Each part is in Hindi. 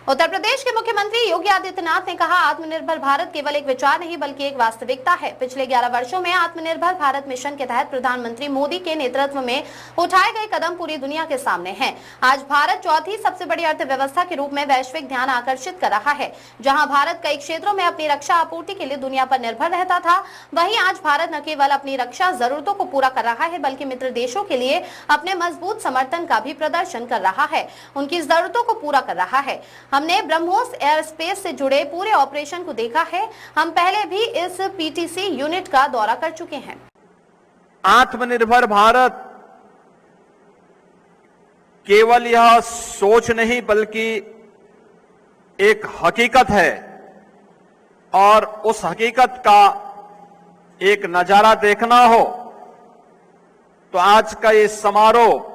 उत्तर प्रदेश के मुख्यमंत्री योगी आदित्यनाथ ने कहा, आत्मनिर्भर भारत केवल एक विचार नहीं बल्कि एक वास्तविकता है। पिछले 11 वर्षों में आत्मनिर्भर भारत मिशन के तहत प्रधानमंत्री मोदी के नेतृत्व में उठाए गए कदम पूरी दुनिया के सामने हैं। आज भारत चौथी सबसे बड़ी अर्थव्यवस्था के रूप में वैश्विक ध्यान आकर्षित कर रहा है। जहां भारत कई क्षेत्रों में अपनी रक्षा आपूर्ति के लिए दुनिया पर निर्भर रहता था, वहीं आज भारत न केवल अपनी रक्षा जरूरतों को पूरा कर रहा है बल्कि मित्र देशों के लिए अपने मजबूत समर्थन का भी प्रदर्शन कर रहा है, उनकी जरूरतों को पूरा कर रहा है। हमने ब्रह्मोस एयर स्पेस से जुड़े पूरे ऑपरेशन को देखा है। हम पहले भी इस पीटीसी यूनिट का दौरा कर चुके हैं। आत्मनिर्भर भारत केवल यह सोच नहीं बल्कि एक हकीकत है, और उस हकीकत का एक नजारा देखना हो तो आज का ये समारोह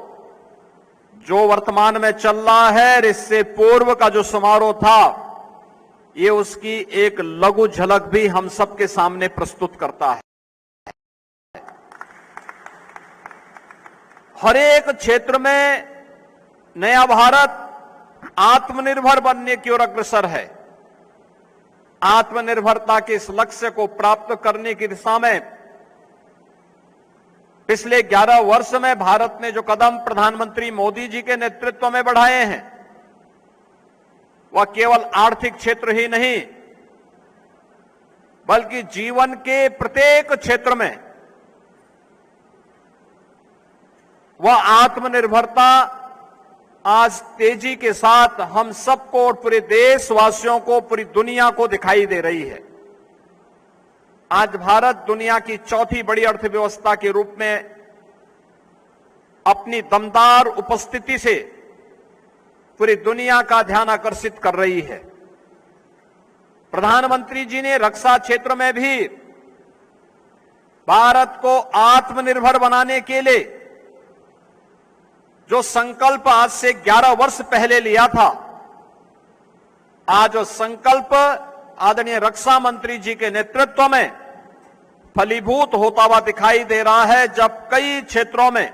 जो वर्तमान में चल रहा है, इससे पूर्व का जो समारोह था, ये उसकी एक लघु झलक भी हम सबके सामने प्रस्तुत करता है। हर एक क्षेत्र में नया भारत आत्मनिर्भर बनने की ओर अग्रसर है। आत्मनिर्भरता के इस लक्ष्य को प्राप्त करने की दिशा में पिछले 11 वर्ष में भारत ने जो कदम प्रधानमंत्री मोदी जी के नेतृत्व में बढ़ाए हैं, वह केवल आर्थिक क्षेत्र ही नहीं बल्कि जीवन के प्रत्येक क्षेत्र में वह आत्मनिर्भरता आज तेजी के साथ हम सबको और पूरे देशवासियों को, पूरी दुनिया को दिखाई दे रही है। आज भारत दुनिया की चौथी बड़ी अर्थव्यवस्था के रूप में अपनी दमदार उपस्थिति से पूरी दुनिया का ध्यान आकर्षित कर रही है। प्रधानमंत्री जी ने रक्षा क्षेत्र में भी भारत को आत्मनिर्भर बनाने के लिए जो संकल्प आज से 11 वर्ष पहले लिया था, आज वो संकल्प आदरणीय रक्षा मंत्री जी के नेतृत्व में फलीभूत होता हुआ दिखाई दे रहा है। जब कई क्षेत्रों में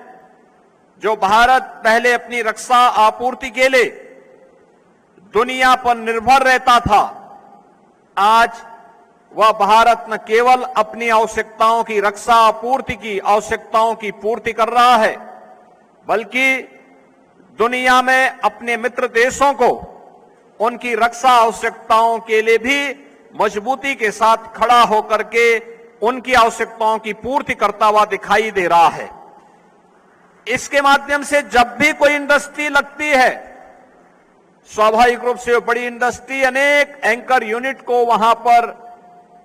जो भारत पहले अपनी रक्षा आपूर्ति के लिए दुनिया पर निर्भर रहता था, आज वह भारत न केवल अपनी आवश्यकताओं की रक्षा आपूर्ति की आवश्यकताओं की पूर्ति कर रहा है, बल्कि दुनिया में अपने मित्र देशों को उनकी रक्षा आवश्यकताओं के लिए भी मजबूती के साथ खड़ा होकर के उनकी आवश्यकताओं की पूर्ति करता हुआ दिखाई दे रहा है। इसके माध्यम से जब भी कोई इंडस्ट्री लगती है, स्वाभाविक रूप से बड़ी इंडस्ट्री अनेक एंकर यूनिट को वहां पर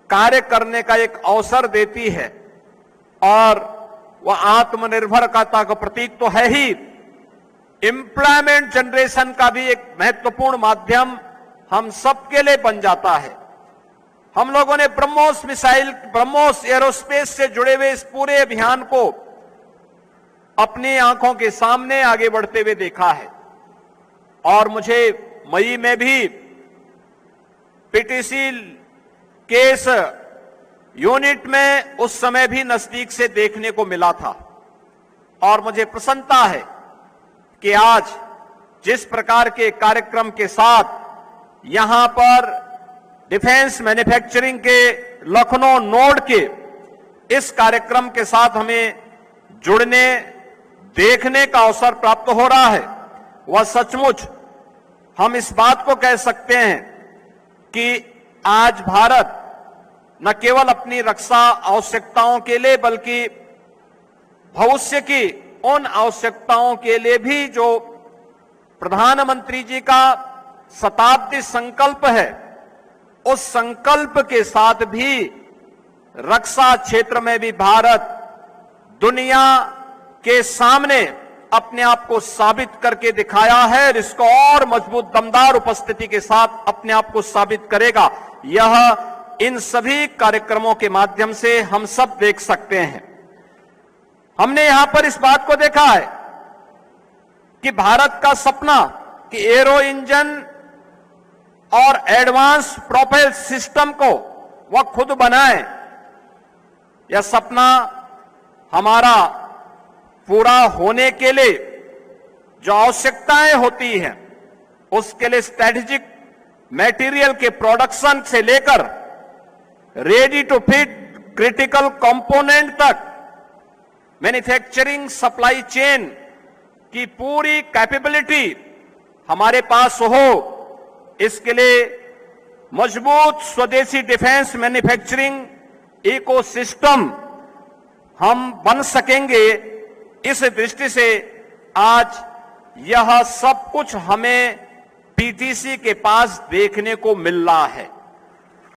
कार्य करने का एक अवसर देती है, और वह आत्मनिर्भरता का प्रतीक तो है ही, एम्प्लॉयमेंट जनरेशन का भी एक महत्वपूर्ण माध्यम हम सबके लिए बन जाता है। हम लोगों ने ब्रह्मोस एरोस्पेस से जुड़े हुए इस पूरे अभियान को अपनी आंखों के सामने आगे बढ़ते हुए देखा है, और मुझे मई में भी पीटीसी केस यूनिट में उस समय भी नजदीक से देखने को मिला था। और मुझे प्रसन्नता है कि आज जिस प्रकार के कार्यक्रम के साथ यहां पर डिफेंस मैन्युफैक्चरिंग के लखनऊ नोड के इस कार्यक्रम के साथ हमें जुड़ने, देखने का अवसर प्राप्त हो रहा है, वह सचमुच हम इस बात को कह सकते हैं कि आज भारत न केवल अपनी रक्षा आवश्यकताओं के लिए बल्कि भविष्य की उन आवश्यकताओं के लिए भी जो प्रधानमंत्री जी का शताब्दी संकल्प है, उस संकल्प के साथ भी रक्षा क्षेत्र में भी भारत दुनिया के सामने अपने आप को साबित करके दिखाया है, और इसको और मजबूत दमदार उपस्थिति के साथ अपने आप को साबित करेगा। यह इन सभी कार्यक्रमों के माध्यम से हम सब देख सकते हैं। हमने यहां पर इस बात को देखा है कि भारत का सपना कि एरो इंजन और एडवांस प्रोपेल सिस्टम को वह खुद बनाए, यह सपना हमारा पूरा होने के लिए जो आवश्यकताएं होती हैं, उसके लिए स्ट्रैटेजिक मटेरियल के प्रोडक्शन से लेकर ready to fit critical component तक मैन्युफैक्चरिंग सप्लाई चेन की पूरी कैपेबिलिटी हमारे पास हो, इसके लिए मजबूत स्वदेशी डिफेंस मैन्युफैक्चरिंग इकोसिस्टम हम बन सकेंगे। इस दृष्टि से आज यह सब कुछ हमें पीटीसी के पास देखने को मिल रहा है।